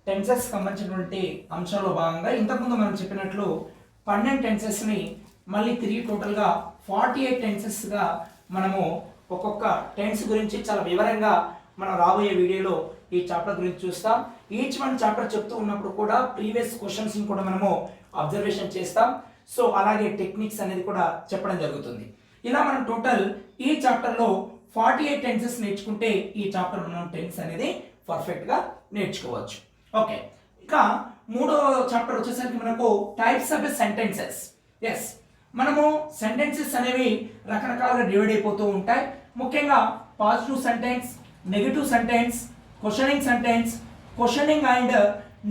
Tenses సంబంధించినటువంటి అంశంలో భాగంగా ఇంతకుముందు మనం చెప్పినట్లు 12 టెన్సెస్ని మళ్ళీ తిరిగి టోటల్గా 48 టెన్సెస్గా మనము ఒక్కొక్క టెన్స్ గురించి చాలా వివరంగా మనం రాబోయే వీడియోలో ఈ చాప్టర్ గురించి చూస్తాం. ఈచ్ వన్ చాప్టర్ చెప్తూ ఉన్నప్పుడు కూడా ప్రీవియస్ క్వశ్చన్స్ని కూడా మనము అబ్జర్వేషన్ చేస్తాం. సో అలాగే టెక్నిక్స్ అనేది కూడా చెప్పడం జరుగుతుంది. ఇలా మనం టోటల్ ఈ చాప్టర్లో 48 టెన్సెస్ నేర్చుకుంటే ఈ చాప్టర్ మనం టెన్స్ అనేది పర్ఫెక్ట్గా నేర్చుకోవచ్చు. ఓకే, ఇక మూడో చాప్టర్ వచ్చేసరికి మనకు టైప్స్ ఆఫ్ సెంటెన్సెస్. ఎస్, మనము సెంటెన్సెస్ అనేవి రకరకాలుగా డివైడ్ అయిపోతూ ఉంటాయి. ముఖ్యంగా positive sentence, negative sentence, questioning sentence, questioning and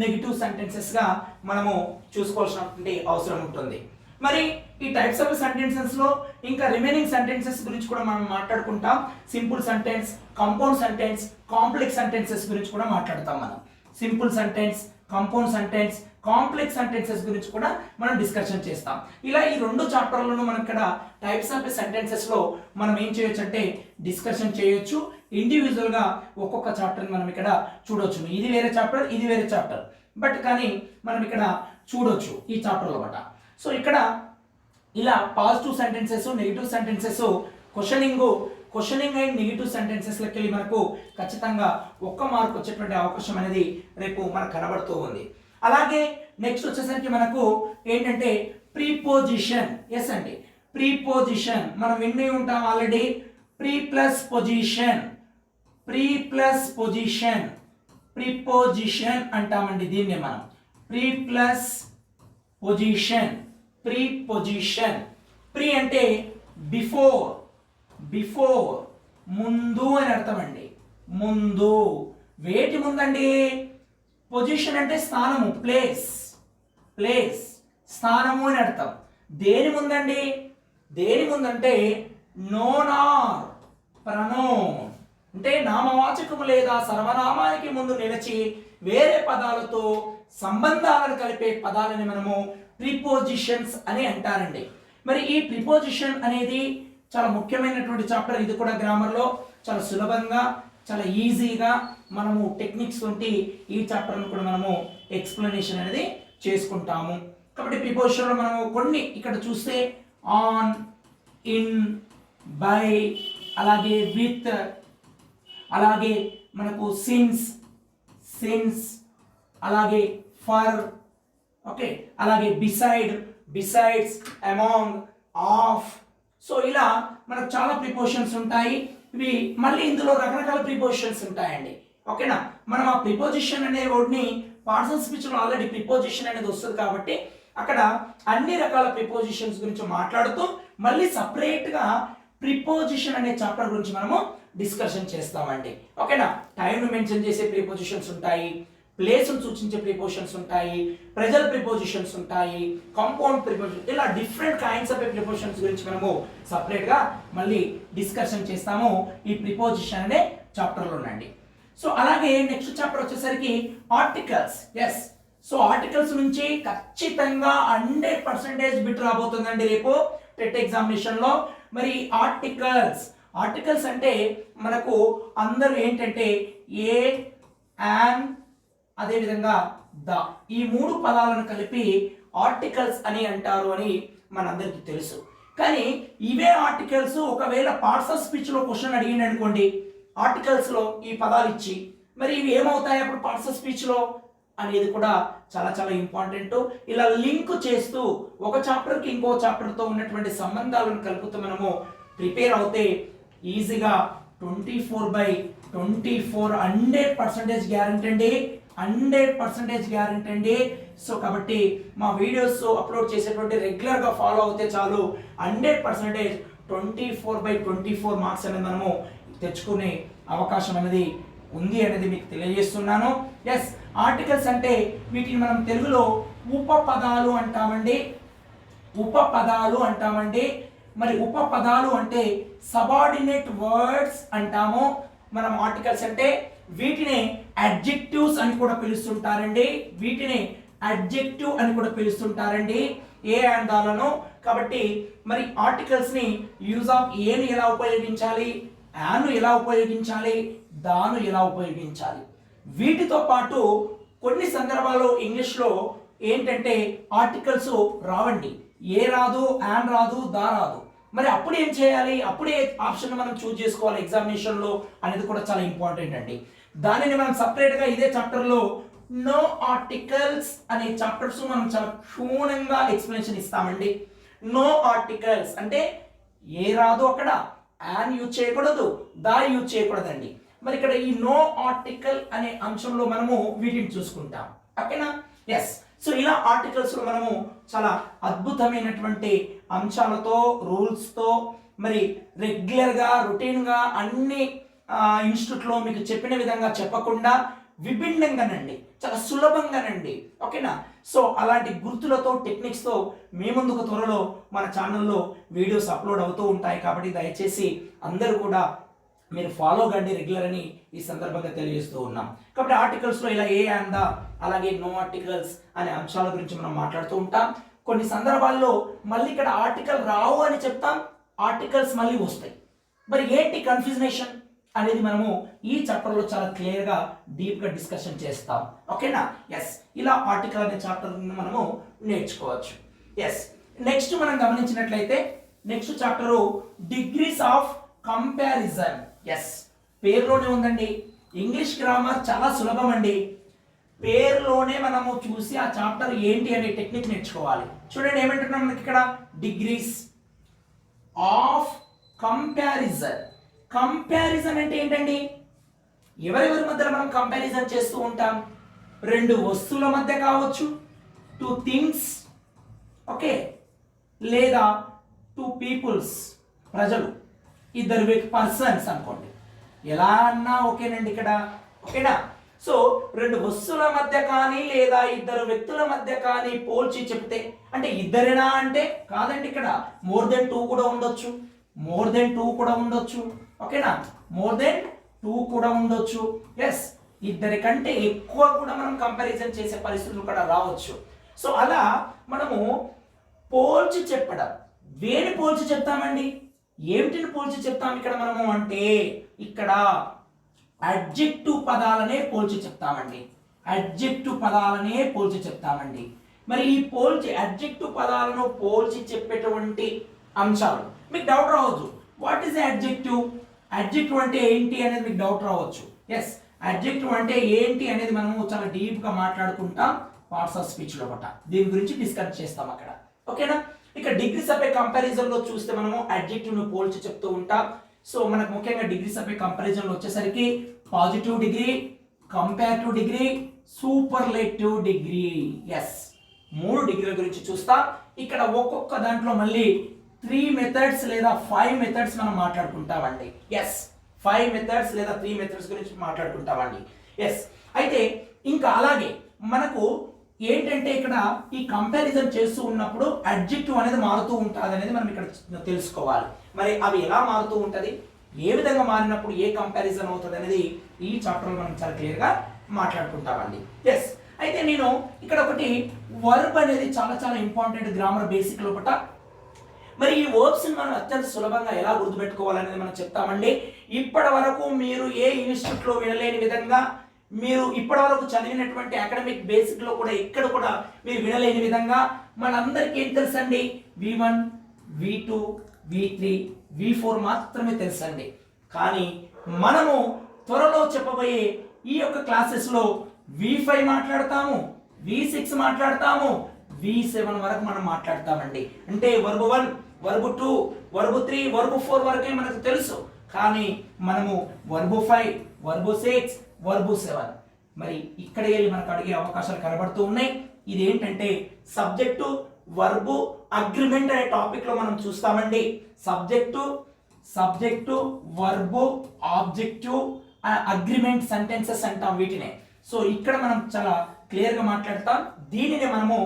negative సెంటెన్సెస్గా మనము చూసుకోవాల్సినటువంటి అవసరం ఉంటుంది. మరి ఈ టైప్స్ ఆఫ్ సెంటెన్సెస్లో ఇంకా రిమైనింగ్ సెంటెన్సెస్ గురించి కూడా మనం మాట్లాడుకుంటాం. Simple sentence, compound sentence, complex sentences గురించి కూడా మాట్లాడతాం. మనం simple sentence, compound sentence, complex sentences గురించి కూడా మనం డిస్కషన్ చేస్తాం. ఇలా ఈ రెండు చాప్టర్లను మనం ఇక్కడ టైప్స్ ఆఫ్ సెంటెన్సెస్లో మనం ఏం చేయొచ్చు అంటే డిస్కషన్ చేయొచ్చు. ఇండివిజువల్గా ఒక్కొక్క చాప్టర్ని మనం ఇక్కడ చూడొచ్చు. ఇది వేరే చాప్టర్, ఇది వేరే చాప్టర్, బట్ కానీ మనం ఇక్కడ చూడొచ్చు ఈ చాప్టర్లో బట. సో ఇక్కడ ఇలా positive sentences, negative sentences, questioning and negative సెంటెన్సెస్లకి వెళ్ళి మనకు ఖచ్చితంగా ఒక్క మార్క్ వచ్చేటువంటి అవకాశం అనేది రేపు మనకు కనబడుతూ ఉంది. అలాగే నెక్స్ట్ వచ్చేసరికి మనకు ఏంటంటే ప్రీపోజిషన్. ఎస్ అండి, ప్రీపోజిషన్ మనం విని ఉంటాం ఆల్రెడీ. ప్రీపోజిషన్ అంటామండి దీన్ని మనం. ప్రీపోజిషన్. ప్రీ అంటే బిఫోర్, ముందు అని అర్థం అండి. ముందు, వేటి ముందండి? పొజిషన్ అంటే స్థానము, ప్లేస్, స్థానము అని అర్థం. దేని ముందండి? దేని ముందంటే నోన్ ఆర్ ప్రనౌన్, అంటే నామవాచకము లేదా సర్వనామానికి ముందు నిలిచి వేరే పదాలతో సంబంధాలను కలిపే పదాలని మనము ప్రిపోజిషన్స్ అని అంటారండి. మరి ఈ ప్రిపోజిషన్ అనేది చాలా ముఖ్యమైనటువంటి చాప్టర్. ఇది కూడా గ్రామర్లో చాలా సులభంగా, చాలా ఈజీగా మనము టెక్నిక్స్ వంటి ఈ చాప్టర్ను కూడా మనము ఎక్స్ప్లెనేషన్ అనేది చేసుకుంటాము. కాబట్టి ప్రిపోజిషన్లో మనము కొన్ని ఇక్కడ చూస్తే ఆన్, ఇన్, బై, అలాగే విత్, అలాగే మనకు సిన్స్, అలాగే ఫర్, ఓకే, అలాగే బిసైడ్స్, అమాంగ్, ఆఫ్. సో ఇలా మనకు చాలా ప్రిపోజిషన్స్ ఉంటాయి. ఇవి మళ్ళీ ఇందులో రకరకాల ప్రిపోజిషన్స్ ఉంటాయండి. ఓకేనా, మనం ఆ ప్రిపోజిషన్ అనే వర్డ్ని పార్ట్స్ స్పీచ్లో ఆల్రెడీ ప్రిపోజిషన్ అనేది వస్తుంది కాబట్టి అక్కడ అన్ని రకాల ప్రిపోజిషన్స్ గురించి మాట్లాడుతూ మళ్ళీ సపరేట్గా ప్రిపోజిషన్ అనే చాప్టర్ గురించి మనము డిస్కషన్ చేస్తామండి. ఓకేనా, టైంను మెన్షన్ చేసే ప్రిపోజిషన్స్ ఉంటాయి, ప్లేస్ను సూచించే ప్రిపోజిషన్స్ ఉంటాయి, ప్రెజర్ ప్రిపోజిషన్స్ ఉంటాయి, కాంపౌండ్ ప్రిపోజిషన్, ఇలా డిఫరెంట్ కైండ్స్ ఆఫ్ ప్రిపోజిషన్స్ గురించి మనము సపరేట్గా మళ్ళీ డిస్కషన్ చేస్తాము ఈ ప్రిపోజిషన్ అనే చాప్టర్లో ఉండండి. సో అలాగే నెక్స్ట్ చాప్టర్ వచ్చేసరికి ఆర్టికల్స్. ఎస్, సో ఆర్టికల్స్ నుంచి ఖచ్చితంగా 100% బిట్ రాబోతుందండి రేపు టెట్ ఎగ్జామినేషన్లో. మరి ఆర్టికల్స్ అంటే మనకు అందరూ ఏంటంటే ఏ, యాన్, అదేవిధంగా ద, ఈ మూడు పదాలను కలిపి ఆర్టికల్స్ అని అంటారు అని మనందరికీ తెలుసు. కానీ ఇవే ఆర్టికల్స్ ఒకవేళ పార్ట్స్ ఆఫ్ స్పీచ్లో క్వశ్చన్ అడిగింది అనుకోండి, ఆర్టికల్స్లో ఈ పదాలు ఇచ్చి మరి ఇవి ఏమవుతాయి అప్పుడు పార్ట్స్ ఆఫ్ స్పీచ్లో అనేది కూడా చాలా చాలా ఇంపార్టెంట్. ఇలా లింక్ చేస్తూ ఒక చాప్టర్కి ఇంకో చాప్టర్తో ఉన్నటువంటి సంబంధాలను కలుపుతూ మనము ప్రిపేర్ అవుతే ఈజీగా 24/24 100% గ్యారెంటీ అండి. సో కాబట్టి మా వీడియోస్ అప్లోడ్ చేసేటువంటి రెగ్యులర్గా ఫాలో అవుతే చాలు 100% 24/24 మార్క్స్ అనేది మనము తెచ్చుకునే అవకాశం అనేది ఉంది అనేది మీకు తెలియజేస్తున్నాను. ఎస్, ఆర్టికల్స్ అంటే వీటిని మనం తెలుగులో ఉపపదాలు అంటామండి. మరి ఉపపదాలు అంటే సబార్డినేట్ వర్డ్స్ అంటాము మనం. ఆర్టికల్స్ అంటే వీటిని అడ్జెక్టివ్స్ అని కూడా పిలుస్తుంటారండి, ఏ అందాలను. కాబట్టి మరి ఆర్టికల్స్ ని యూజ్ ఆఫ్ ఏను ఎలా ఉపయోగించాలి, యాను ఎలా ఉపయోగించాలి, దాను ఎలా ఉపయోగించాలి, వీటితో పాటు కొన్ని సందర్భాల్లో ఇంగ్లీష్లో ఏంటంటే ఆర్టికల్స్ రావండి, ఏ రాదు, యాన్ రాదు, దా రాదు. మరి అప్పుడు ఏం చేయాలి, అప్పుడే ఆప్షన్ మనం చూస్ చేసుకోవాలి ఎగ్జామినేషన్లో అనేది కూడా చాలా ఇంపార్టెంట్ అండి. దానిని మనం సపరేట్గా ఇదే చాప్టర్లో నో ఆర్టికల్స్ అనే చాప్టర్స్ మనం చాలా క్షుణ్ణంగా ఎక్స్ప్లెనేషన్ ఇస్తామండి. నో ఆర్టికల్స్ అంటే ఏ రాదు, అక్కడ యాన్ యూజ్ చేయకూడదు, దా యూజ్ చేయకూడదండి. మరి ఇక్కడ ఈ నో ఆర్టికల్ అనే అంశంలో మనము వీటిని చూసుకుంటాం, ఓకేనా? ఎస్. సో ఇలా ఆర్టికల్స్ లో మనము చాలా అద్భుతమైనటువంటి అంశాలతో, రూల్స్తో, మరి రెగ్యులర్గా రొటీన్గా అన్ని ఇన్స్టిట్యూట్లో మీకు చెప్పిన విధంగా చెప్పకుండా విభిన్నంగానండి, చాలా సులభంగానండి, ఓకేనా? సో అలాంటి గుర్తులతో, టెక్నిక్స్తో మీ ముందుకు త్వరలో మన ఛానల్లో వీడియోస్ అప్లోడ్ అవుతూ ఉంటాయి. కాబట్టి దయచేసి అందరూ కూడా మీరు ఫాలో కండి రెగ్యులర్ అని ఈ సందర్భంగా తెలియజేస్తూ ఉన్నాం. కాబట్టి ఆర్టికల్స్లో ఇలా ఏ అండ్ ద, అలాగే నో ఆర్టికల్స్ అనే అంశాల గురించి మనం మాట్లాడుతూ ఉంటాం. కొన్ని సందర్భాల్లో మళ్ళీ ఇక్కడ ఆర్టికల్ రావు అని చెప్తాం, ఆర్టికల్స్ మళ్ళీ వస్తాయి. మరి ఏంటి కన్ఫ్యూజనేషన్ అనేది మనము ఈ చాప్టర్లో చాలా క్లియర్గా డీప్గా డిస్కషన్ చేస్తాం, ఓకేనా? ఎస్. ఇలా ఆర్టికల్ అనే చాప్టర్ మనము నేర్చుకోవచ్చు. ఎస్. నెక్స్ట్ మనం గమనించినట్లయితే next chapter degrees of comparison. Yes, పేరులోనే ఉందండి. ఇంగ్లీష్ గ్రామర్ చాలా సులభం అండి. పేరులోనే మనము చూసి ఆ చాప్టర్ ఏంటి అనే టెక్నిక్ నేర్చుకోవాలి. చూడండి ఏమంటున్నాం మనకి ఇక్కడ, డిగ్రీస్ ఆఫ్ కంపారిజన్. కంపారిజన్ అంటే ఏంటండి? ఎవరెవరి మధ్యలో మనం కంపారిజన్ చేస్తూ ఉంటాం? రెండు వస్తువుల మధ్య కావచ్చు, టూ థింగ్స్, ఓకే, లేదా టూ పీపుల్స్, ప్రజలు, ఇద్దరు పర్సన్స్ అనుకోండి, ఎలా అన్నా ఓకేనండి ఇక్కడ, ఓకేనా? సో రెండు వస్తువుల మధ్య కానీ లేదా ఇద్దరు వ్యక్తుల మధ్య కానీ పోల్చి చెప్తే, అంటే ఇద్దరేనా అంటే కాదండి, ఇక్కడ మోర్ దెన్ టూ కూడా ఉండొచ్చు, మోర్ దెన్ టూ కూడా ఉండొచ్చు, ఓకేనా? మోర్ దెన్ టూ కూడా ఉండొచ్చు. ఎస్, ఇద్దరి కంటే ఎక్కువ కూడా మనం కంపారిజన్ చేసే పరిస్థితులు కూడా రావచ్చు. సో అలా మనము పోల్చి చెప్పడం. వేని పోల్చి చెప్తామండి, ఏమిటిని పోల్చి చెప్తాం ఇక్కడ మనము అంటే, ఇక్కడ అడ్జెక్టివ్ పదాలనే పోల్చి చెప్తామండి, అడ్జెక్టివ్ పదాలనే పోల్చి చెప్తామండి. మరి ఈ అడ్జెక్టివ్ పదాలను పోల్చి చెప్పేటువంటి అంశాలు మీకు డౌట్ రావచ్చు, వాట్ ఈస్ అడ్జెక్టివ్? అడ్జెక్టివ్ అంటే ఏంటి అనేది మీకు డౌట్ రావచ్చు. ఎస్, అడ్జెక్టివ్ అంటే ఏంటి అనేది మనము చాలా డీప్గా మాట్లాడుకుంటాం పార్ట్స్ ఆఫ్ స్పీచ్ లోపల, దీని గురించి డిస్కస్ చేస్తాం అక్కడ, ఓకేనా? ఇక డిగ్రీస్ ఆఫ్ ఏ కంపారిజన్ లో చూస్తే మనము అడ్జెక్టివ్ ను పోల్చి చెప్తూ ఉంటాం. సో మనకు ముఖ్యంగా డిగ్రీస్ ఆఫ్ ఏ కంపారిజన్ లో వచ్చేసరికి positive degree, comparative degree, superlative degree. Yes, 3 డిగ్రీల గురించి చూస్తాం. ఇక్కడ ఒక్కొక్క దాంట్లో మళ్ళీ 3 మెథడ్స్ లేదా 5 మెథడ్స్ మనం మాట్లాడుకుంటామండి. ఎస్, 5 మెథడ్స్ లేదా 3 మెథడ్స్ గురించి మాట్లాడుకుంటామండి. ఎస్, అయితే ఇంకా అలాగే మనకు ఏంటంటే ఇక్కడ ఈ కంపారిజన్ చేస్తూ ఉన్నప్పుడు అడ్జెక్టివ్ అనేది మారుతూ ఉంటుంది అనేది మనం ఇక్కడ తెలుసుకోవాలి. మరి అవి ఎలా మారుతూ ఉంటుంది, ఏ విధంగా మారినప్పుడు ఏ కంపారిజన్ అవుతుంది అనేది ఈ చాప్టర్లో మనం చాలా క్లియర్గా మాట్లాడుకుంటామండి. ఎస్, అయితే నేను ఇక్కడ ఒకటి వర్బ్ అనేది చాలా చాలా ఇంపార్టెంట్ గ్రామర్ బేసిక్ లోపల. మరి ఈ వర్బ్స్ మనం అత్యంత సులభంగా ఎలా గుర్తుపెట్టుకోవాలనేది మనం చెప్తామండి. ఇప్పటి వరకు మీరు ఏ ఇన్స్టిట్యూట్లో వినలేని విధంగా, మీరు ఇప్పటి వరకు చదివినటువంటి అకాడమిక్ బేసిక్ లో కూడా ఇక్కడ కూడా మీరు వినలేని విధంగా మనందరికీ ఏం తెలుసండి, V1, V2, V3, V4 మాత్రమే తెలుసండి. కానీ మనము త్వరలో చెప్పబోయే ఈ యొక్క క్లాసెస్ లో V5 మాట్లాడతాము, V6 మాట్లాడతాము, V7 వరకు మనం మాట్లాడతామండి. అంటే వర్బ్ 1, వర్బ్ 2, వర్బ్ 3, వర్బ్ 4 వరకే మనకు తెలుసు. కానీ మనము వర్బ్ 5, వర్బ్ 6, వర్బ్ 7 మరి ఇక్కడ వెళ్ళి మనకు అడిగే అవకాశాలు కనబడుతూ ఉన్నాయి. ఇది ఏంటంటే సబ్జెక్టు, వర్బు, అగ్రిమెంట్ అనే టాపిక్ లో మనం చూస్తామండి. Subject, verb, objective, agreement sentences అంటాం వీటినే. సో ఇక్కడ మనం చాలా క్లియర్ గా మాట్లాడతాం. దీనిని మనము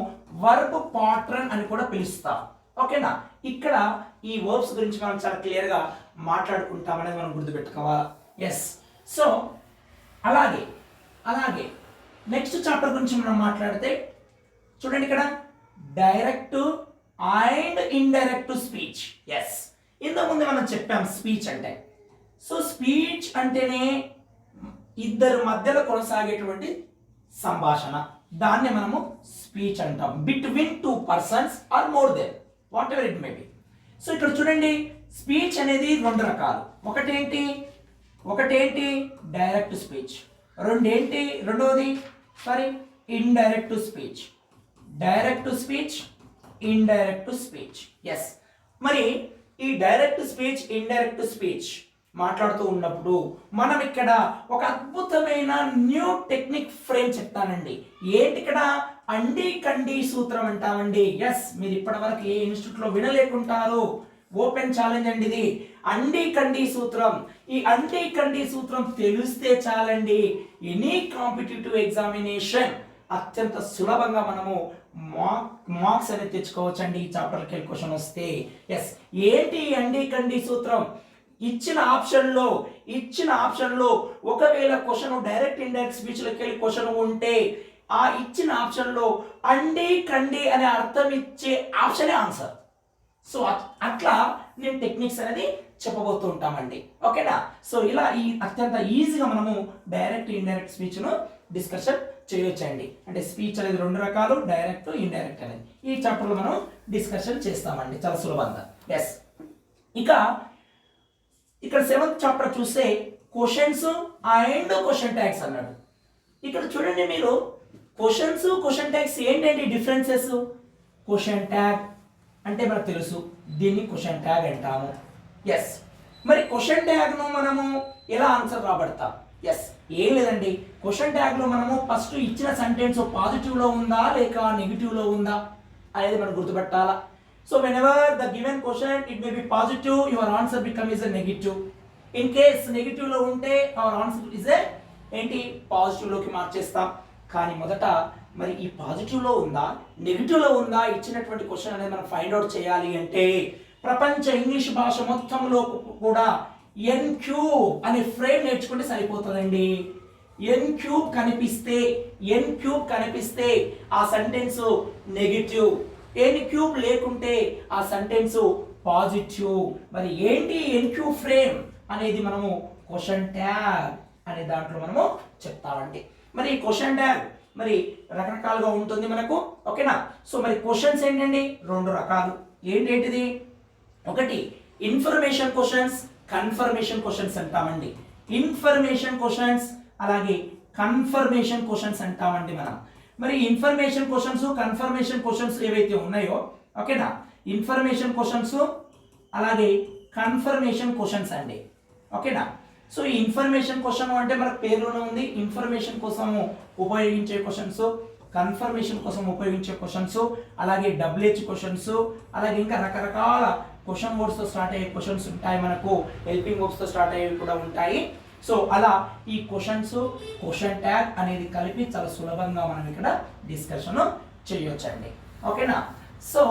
వర్బ్ పాటర్న్ అని కూడా పిలుస్తాం, ఓకేనా? ఇక్కడ ఈ వర్బ్స్ గురించి మనం చాలా క్లియర్ గా మాట్లాడుకుంటాం అనేది మనం గుర్తుపెట్టుకోవాలి. ఎస్, సో అలాగే నెక్స్ట్ చాప్టర్ గురించి మనం మాట్లాడితే చూడండి ఇక్కడ direct and indirect speech. Yes, ఇంతకుముందు మనం చెప్పాం స్పీచ్ అంటే. సో స్పీచ్ అంటేనే ఇద్దరు మధ్యలో కొనసాగేటువంటి సంభాషణ, దాన్ని మనము స్పీచ్ అంటాం. Between two persons or more than, whatever it may be. So ఇక్కడ చూడండి, స్పీచ్ అనేది రెండు రకాలు. ఒకటేంటి డైరెక్ట్ స్పీచ్, రెండవది indirect speech. Direct speech, indirect speech. Yes, మరి ఈ డైరెక్ట్ స్పీచ్, ఇండైరెక్ట్ స్పీచ్ మాట్లాడుతూ ఉన్నప్పుడు మనం ఇక్కడ ఒక అద్భుతమైన న్యూ టెక్నిక్ ఫ్రేమ్ చెప్తానండి. ఏంటి ఇక్కడ? అండి కండి సూత్రం అంటామండి. ఎస్, మీరు ఇప్పటివరకు ఏ ఇన్స్టిట్యూట్లో వినలేకుంటారు. ఓపెన్ ఛాలెంజ్ అండి ఇది, అండి కండి సూత్రం. ఈ అండి కండి సూత్రం తెలిస్తే చాలండి, ఎనీ కాంపిటేటివ్ ఎగ్జామినేషన్ అత్యంత సులభంగా మనము మార్క్స్ అనేది తెచ్చుకోవచ్చండి. ఈ చాప్టర్కి వెళ్ళి క్వశ్చన్ వస్తే. ఎస్, ఏంటి అండి కండి సూత్రం? ఇచ్చిన ఆప్షన్లో ఒకవేళ క్వశ్చన్ డైరెక్ట్ ఇండైరెక్ట్ స్పీచ్లోకి వెళ్ళి క్వశ్చన్ ఉంటే ఆ ఇచ్చిన ఆప్షన్లో అండి కండి అనే అర్థం ఇచ్చే ఆప్షనే ఆన్సర్. సో అట్లా నేను టెక్నిక్స్ అనేది చెప్పబోతూ ఉంటామండి. ఓకేనా? సో ఇలా ఈ అత్యంత ఈజీగా మనము డైరెక్ట్ ఇండైరెక్ట్ స్పీచ్ను డిస్కషన్ చేయొచ్చండి. అంటే స్పీచ్ అనేది రెండు రకాలు, డైరెక్ట్ ఇండైరెక్ట్ అనేది ఈ చాప్టర్లో మనం డిస్కషన్ చేస్తామండి చాలా సులభంగా. ఎస్, ఇక ఇక్కడ 7th చాప్టర్ చూస్తే క్వశ్చన్స్ అండ్ క్వశ్చన్ ట్యాగ్స్ అన్నాడు. ఇక్కడ చూడండి మీరు, క్వశ్చన్స్ క్వశ్చన్ ట్యాగ్స్ ఏంటంటే డిఫరెన్సెస్. క్వశ్చన్ ట్యాగ్ అంటే మనకు తెలుసు, దీన్ని క్వశ్చన్ ట్యాగ్ అంటాము. ఎస్, మరి క్వశ్చన్ ట్యాగ్ను మనము ఎలా ఆన్సర్ రాబడతాం? ఎస్, ఏం లేదండి, క్వశ్చన్ ట్యాగ్లో మనము ఫస్ట్ ఇచ్చిన సెంటెన్స్ పాజిటివ్లో ఉందా లేక నెగిటివ్లో ఉందా అనేది మనం గుర్తుపెట్టాలా. So whenever the given question it may be positive, your answer becomes a negative. In case negative లో ఉంటే our answer is a ఏంటి పాజిటివ్ లోకి మార్చేస్తాం. కానీ మొదట మరి ఈ పాజిటివ్ లో ఉందా నెగిటివ్ లో ఉందా ఇచ్చినటువంటి క్వశ్చన్ అనేది మనం ఫైండ్ అవుట్ చేయాలి అంటే ప్రపంచ ఇంగ్లీష్ భాష మొత్తంలో కూడా NQ అనే ఫ్రేమ్ నేర్చుకుంటే సరిపోతుందండి. n క్యూబ్ కనిపిస్తే ఆ సెంటెన్స్ నెగిటివ్, n క్యూబ్ లేకుంటే ఆ సెంటెన్స్ పాజిటివ్. మరి ఏంటి n క్యూబ్ ఫ్రేమ్ అనేది మనము క్వశ్చన్ ట్యాగ్ అనే దాంట్లో మనము చెప్తామండి. మరి ఈ క్వశ్చన్ ట్యాగ్ మరి రకరకాలుగా ఉంటుంది మనకు. ఓకేనా? సో మరి క్వశ్చన్స్ ఏంటండి? రెండు రకాలు. ఏంటిది? ఒకటి ఇన్ఫర్మేషన్ క్వశ్చన్స్, కన్ఫర్మేషన్ క్వశ్చన్స్ అంటామండి. ఇన్ఫర్మేషన్ క్వశ్చన్స్ అలాగే కన్ఫర్మేషన్ క్వశ్చన్స్ అంటామండి మనం. మరి ఇన్ఫర్మేషన్ క్వశ్చన్స్, కన్ఫర్మేషన్ క్వశ్చన్స్ ఏవైతే ఉన్నాయో, ఓకేనా, ఇన్ఫర్మేషన్ క్వశ్చన్స్ అలాగే కన్ఫర్మేషన్ క్వశ్చన్స్ అండి. ఓకేనా? సో ఈ ఇన్ఫర్మేషన్ క్వశ్చన్ అంటే మనకు పేరులోనే ఉంది, ఇన్ఫర్మేషన్ కోసము ఉపయోగించే క్వశ్చన్స్, కన్ఫర్మేషన్ కోసం ఉపయోగించే క్వశ్చన్స్, అలాగే WH క్వశ్చన్స్, అలాగే ఇంకా రకరకాల క్వశ్చన్ వర్డ్స్తో స్టార్ట్ అయ్యే క్వశ్చన్స్ ఉంటాయి మనకు, హెల్పింగ్ వర్బ్స్తో స్టార్ట్ అయ్యేవి కూడా ఉంటాయి. సో అలా ఈ క్వశ్చన్స్, క్వశ్చన్ ట్యాగ్ అనేది కలిపి చాలా సులభంగా మనం ఇక్కడ డిస్కషన్ చేయొచ్చండి. ఓకేనా? సో